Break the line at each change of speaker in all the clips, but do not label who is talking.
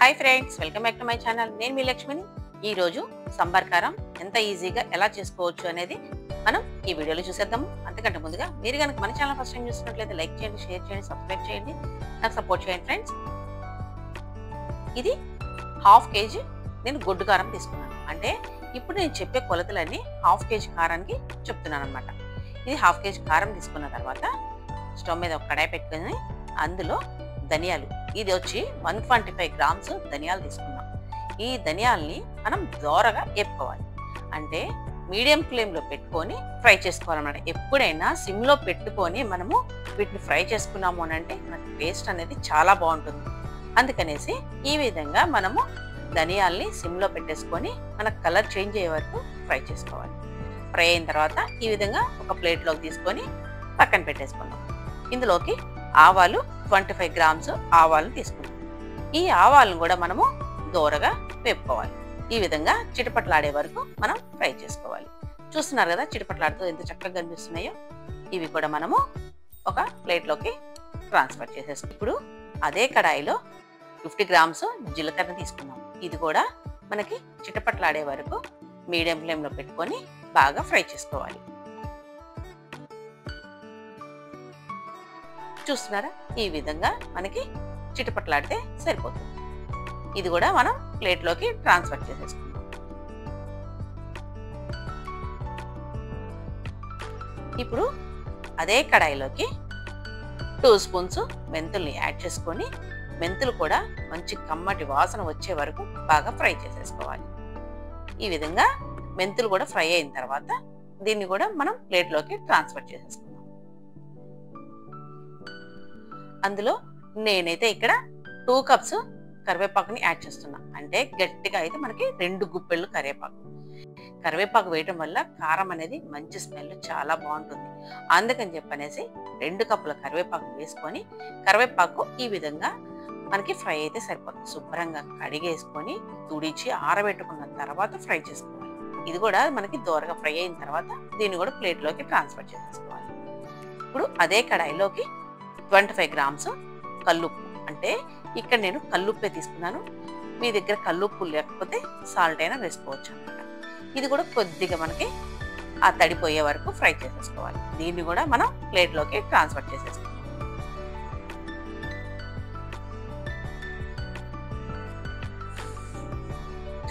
Hi friends, welcome back to my channel. నేను మీ లక్ష్మిని. ఈ రోజు సంబర్ కారం ఎంత ఈజీగా ఎలా చేసుకోవచ్చు అనేది మనం ఈ వీడియోలో చూసేద్దాము. అంతకంటే ముందుగా మీరు కనుక మన ఛానల్ ఫస్ట్ టైం చూస్తున్నట్లయితే లైక్ చేయండి, షేర్ చేయండి, సబ్స్క్రైబ్ చేయండి, నాకు సపోర్ట్ చేయండి ఫ్రెండ్స్. ఇది హాఫ్ కేజీ నేను గొడ్డు కారం తీసుకున్నాను. అంటే ఇప్పుడు నేను చెప్పే కొలతలన్నీ హాఫ్ కేజీ కారానికి చెప్తున్నాను అనమాట. ఇది హాఫ్ కేజీ కారం తీసుకున్న తర్వాత స్టవ్ మీద ఒక కడాయి పెట్టుకొని అందులో ధనియాలు, ఇది వచ్చి 125 గ్రామ్స్ ధనియాలు తీసుకున్నాం. ఈ ధనియాల్ని మనం దోరగా వేపుకోవాలి. అంటే మీడియం ఫ్లేమ్లో పెట్టుకొని ఫ్రై చేసుకోవాలన్నమాట. ఎప్పుడైనా సిమ్లో పెట్టుకొని మనము వీటిని ఫ్రై చేసుకున్నాము అని అంటే మనకి టేస్ట్ అనేది చాలా బాగుంటుంది. అందుకనేసి ఈ విధంగా మనము ధనియాల్ని సిమ్లో పెట్టేసుకొని మనకు కలర్ చేంజ్ అయ్యే వరకు ఫ్రై చేసుకోవాలి. ఫ్రై అయిన తర్వాత ఈ విధంగా ఒక ప్లేట్లోకి తీసుకొని పక్కన పెట్టేసుకున్నాం. ఇందులోకి ఆవాలు 25 గ్రామ్స్ ఆవాలను తీసుకున్నాం. ఈ ఆవాలను కూడా మనము దోరగా వేపుకోవాలి. ఈ విధంగా చిటపట్లాడే వరకు మనం ఫ్రై చేసుకోవాలి. చూస్తున్నారు కదా చిటపట్లాడుతూ ఎంత చక్కగా కనిపిస్తున్నాయో. ఇవి కూడా మనము ఒక ప్లేట్లోకి ట్రాన్స్ఫర్ చేసేస్తాం. ఇప్పుడు అదే కడాయిలో 50 గ్రామ్స్ జీలకర్ర తీసుకున్నాం. ఇది కూడా మనకి చిటపట్లాడే వరకు మీడియం ఫ్లేమ్లో పెట్టుకొని బాగా ఫ్రై చేసుకోవాలి. చూస్తున్నారా, ఈ విధంగా మనకి చిటపట్లాడితే సరిపోతుంది. ఇది కూడా మనం ప్లేట్లోకి ట్రాన్స్ఫర్ చేసేసుకుందాం. ఇప్పుడు అదే కడాయిలోకి 2 స్పూన్స్ మెంతుల్ని యాడ్ చేసుకొని మెంతులు కూడా మంచి కమ్మటి వాసన వచ్చే వరకు బాగా ఫ్రై చేసేసుకోవాలి. ఈ విధంగా మెంతులు కూడా ఫ్రై అయిన తర్వాత దీన్ని కూడా మనం ప్లేట్లోకి ట్రాన్స్ఫర్ చేసేసుకుందాం. అందులో నేనైతే ఇక్కడ 2 కప్స్ కరివేపాకుని యాడ్ చేస్తున్నా. అంటే గట్టిగా అయితే మనకి 2 గుప్పెళ్ళు కరివేపాకు. కరివేపాకు వేయటం వల్ల కారం అనేది మంచి స్మెల్ చాలా బాగుంటుంది. అందుకని చెప్పనేసి 2 కప్పుల కరివేపాకు వేసుకొని కరివేపాకు ఈ విధంగా మనకి ఫ్రై అయితే సరిపోతుంది. శుభ్రంగా కడిగేసుకొని తుడిచి ఆరబెట్టుకున్న తర్వాత ఫ్రై చేసుకోవాలి. ఇది కూడా మనకి దోరగా ఫ్రై అయిన తర్వాత దీన్ని కూడా ప్లేట్లోకి ట్రాన్స్ఫర్ చేసేసుకోవాలి. ఇప్పుడు అదే కడాయిలోకి 25 గ్రామ్స్ కల్లుప్పు, అంటే ఇక్కడ నేను కల్లుప్పే తీసుకున్నాను. మీ దగ్గర కల్లుప్పు లేకపోతే సాల్ట్ అయినా వేసుకోవచ్చు అన్నమాట. ఇది కూడా కొద్దిగా మనకి ఆ తడిపోయే వరకు ఫ్రై చేసేసుకోవాలి. దీన్ని కూడా మనం ప్లేట్లోకి ట్రాన్స్ఫర్ చేసేసుకోవాలి.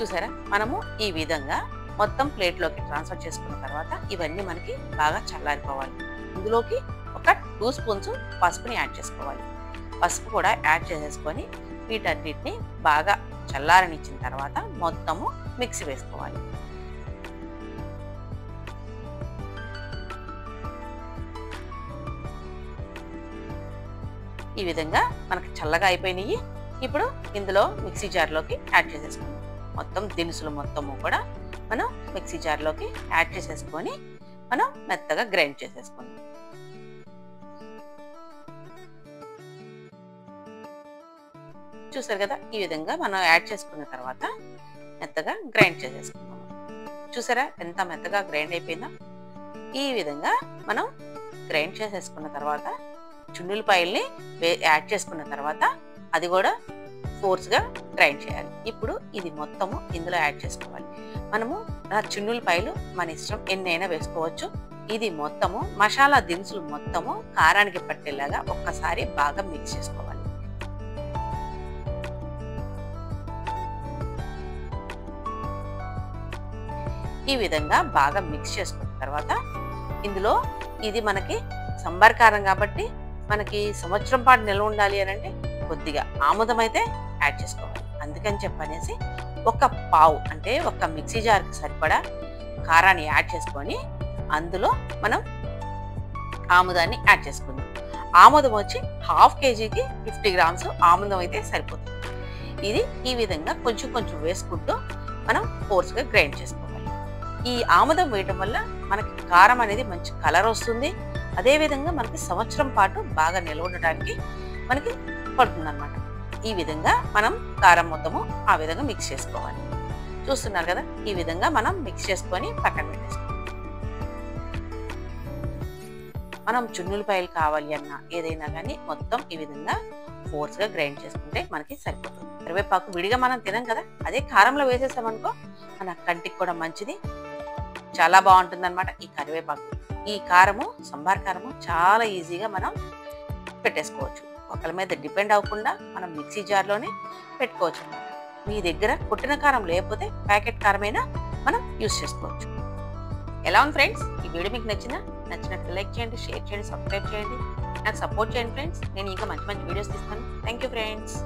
చూసారా, మనము ఈ విధంగా మొత్తం ప్లేట్లోకి ట్రాన్స్ఫర్ చేసుకున్న తర్వాత ఇవన్నీ మనకి బాగా చల్లారిపోవాలి. ఇందులోకి ఒక 2 స్పూన్స్ పసుపుని యాడ్ చేసుకోవాలి. పసుపు కూడా యాడ్ చేసేసుకొని వీటన్నిటిని బాగా చల్లారనిచ్చిన తర్వాత మొత్తము మిక్సీ వేసుకోవాలి. ఈ విధంగా మనకి చల్లగా అయిపోయినాయి. ఇప్పుడు ఇందులో మిక్సీ జార్లోకి యాడ్ చేసేసుకుందాం. మొత్తం దినుసులు మొత్తము కూడా మనం మిక్సీ జార్లోకి యాడ్ చేసేసుకొని మనం మెత్తగా గ్రైండ్ చేసేసుకుందాం. చూసారు కదా, ఈ విధంగా మనం యాడ్ చేసుకున్న తర్వాత మెత్తగా గ్రైండ్ చేసేసుకుందాం. చూసారా ఎంత మెత్తగా గ్రైండ్ అయిపోయిందో. ఈ విధంగా మనం గ్రైండ్ చేసేసుకున్న తర్వాత చున్నులపాయల్ని యాడ్ చేసుకున్న తర్వాత అది కూడా ఫోర్స్గా గ్రైండ్ చేయాలి. ఇప్పుడు ఇది మొత్తము ఇందులో యాడ్ చేసుకోవాలి. మనము చున్నులపాయలు మన ఇష్టం ఎన్నైనా వేసుకోవచ్చు. ఇది మొత్తము మసాలా దినుసులు మొత్తము కారానికి పట్టేలాగా ఒక్కసారి బాగా మిక్స్ చేసుకోవాలి. ఈ విధంగా బాగా మిక్స్ చేసుకున్న తర్వాత ఇందులో ఇది మనకి సంబార్ కారం కాబట్టి మనకి సంవత్సరం పాటు నిల్వ ఉండాలి అని అంటే కొద్దిగా ఆముదం అయితే యాడ్ చేసుకోవాలి. అందుకని చెప్పనేసి ఒక పావు, అంటే ఒక మిక్సీ జార్కి సరిపడా కారాన్ని యాడ్ చేసుకొని అందులో మనం ఆముదాన్ని యాడ్ చేసుకుందాం. ఆముదం వచ్చి హాఫ్ కేజీకి 50 గ్రామ్స్ ఆముదం అయితే సరిపోతుంది. ఇది ఈ విధంగా కొంచెం కొంచెం వేసుకుంటూ మనం ఫోర్స్గా గ్రైండ్ చేసుకోవాలి. ఈ ఆముదం వేయటం వల్ల మనకి కారం అనేది మంచి కలర్ వస్తుంది. అదేవిధంగా మనకి సంవత్సరం పాటు బాగా నిల్వ ఉండటానికి మనకి పడుతుంది అన్నమాట. ఈ విధంగా మనం కారం మొత్తము ఆ విధంగా మిక్స్ చేసుకోవాలి. చూస్తున్నారు కదా, ఈ విధంగా మనం మిక్స్ చేసుకొని పక్కన పెట్టేసుకోవాలి. మనం చున్నులపాయలు కావాలి అన్నా ఏదైనా కానీ మొత్తం ఈ విధంగా ఫోర్స్గా గ్రైండ్ చేసుకుంటే మనకి సరిపోతుంది. కరివేపాకు విడిగా మనం తినం కదా, అదే కారంలో వేసేసామనుకో మన కంటికి కూడా మంచిది, చాలా బాగుంటుంది అనమాట ఈ కరివేపాకు. ఈ కారము సంబార్ కారము చాలా ఈజీగా మనం పెట్టేసుకోవచ్చు. ఒకరి మీద డిపెండ్ అవ్వకుండా మనం మిక్సీ జార్లోనే పెట్టుకోవచ్చు అనమాట. మీ దగ్గర కొట్టిన కారం లేకపోతే ప్యాకెట్ కారమైనా మనం యూజ్ చేసుకోవచ్చు. ఎలా ఉంది ఫ్రెండ్స్? ఈ వీడియో మీకు నచ్చినట్టు లైక్ చేయండి, షేర్ చేయండి, సబ్స్క్రైబ్ చేయండి, నాకు సపోర్ట్ చేయండి ఫ్రెండ్స్. నేను ఇంకా మంచి మంచి వీడియోస్ తీస్తాను. Thank you friends.